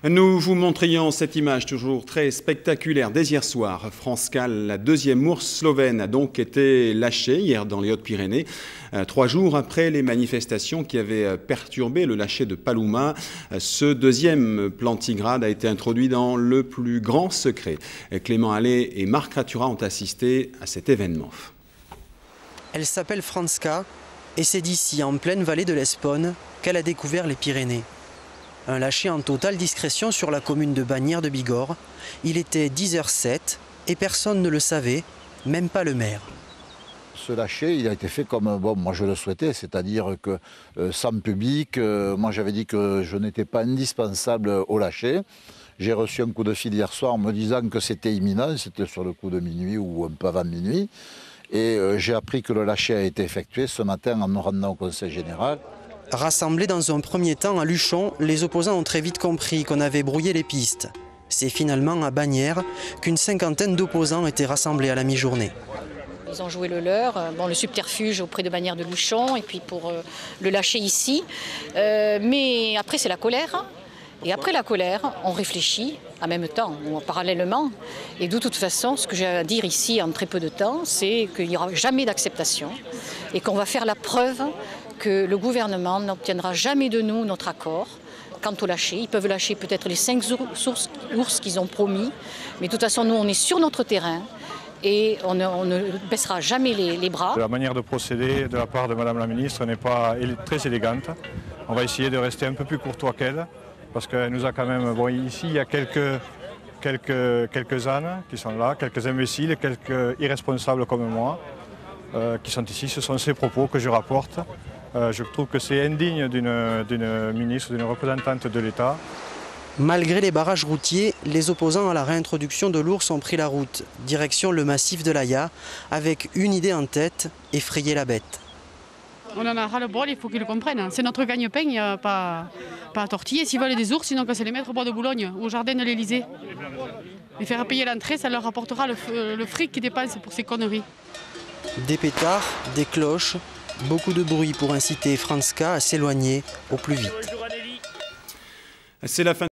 Nous vous montrions cette image toujours très spectaculaire dès hier soir. France-Cal, la deuxième ours slovène, a donc été lâchée hier dans les Hautes-Pyrénées, 3 jours après les manifestations qui avaient perturbé le lâcher de Paluma. Ce deuxième plantigrade a été introduit dans le plus grand secret. Clément Allais et Marc Ratura ont assisté à cet événement. Elle s'appelle Franska et c'est d'ici, en pleine vallée de l'Esponne, qu'elle a découvert les Pyrénées. Un lâcher en totale discrétion sur la commune de Bagnères de Bigorre. Il était 10h07 et personne ne le savait, même pas le maire. Ce lâcher, il a été fait comme moi je le souhaitais, c'est-à-dire que sans public, moi j'avais dit que je n'étais pas indispensable au lâcher. J'ai reçu un coup de fil hier soir en me disant que c'était imminent, c'était sur le coup de minuit ou un peu avant minuit. Et j'ai appris que le lâcher a été effectué ce matin en me rendant au Conseil général. Rassemblés dans un premier temps à Luchon, les opposants ont très vite compris qu'on avait brouillé les pistes. C'est finalement à Bagnères qu'une cinquantaine d'opposants étaient rassemblés à la mi-journée. Ils ont joué le leur, le subterfuge auprès de Bagnères de Luchon et puis pour le lâcher ici. Mais après c'est la colère. Et après la colère, on réfléchit en même temps ou parallèlement. Et de toute façon, ce que j'ai à dire ici en très peu de temps, c'est qu'il n'y aura jamais d'acceptation et qu'on va faire la preuve que le gouvernement n'obtiendra jamais de nous notre accord quant au lâcher. Ils peuvent lâcher peut-être les 5 ours qu'ils ont promis, mais de toute façon, nous, on est sur notre terrain et on ne baissera jamais les bras. La manière de procéder de la part de Madame la Ministre n'est pas très élégante. On va essayer de rester un peu plus courtois qu'elle, parce qu'elle nous a quand même... Bon, ici, il y a quelques ânes qui sont là, quelques imbéciles, quelques irresponsables comme moi, qui sont ici. Ce sont ces propos que je rapporte. Je trouve que c'est indigne d'une ministre, d'une représentante de l'État. Malgré les barrages routiers, les opposants à la réintroduction de l'ours ont pris la route, direction le massif de l'Aya, avec une idée en tête, effrayer la bête. On en a ras-le-bol, il faut qu'ils le comprennent. C'est notre gagne-pain, il n'y a pas à tortiller. S'ils veulent des ours, sinon qu'on se les mettre au bois de Boulogne, au jardin de l'Élysée. Les faire payer l'entrée, ça leur apportera le fric qu'ils dépensent pour ces conneries. Des pétards, des cloches, beaucoup de bruit pour inciter Franska à s'éloigner au plus vite. C'est la fin.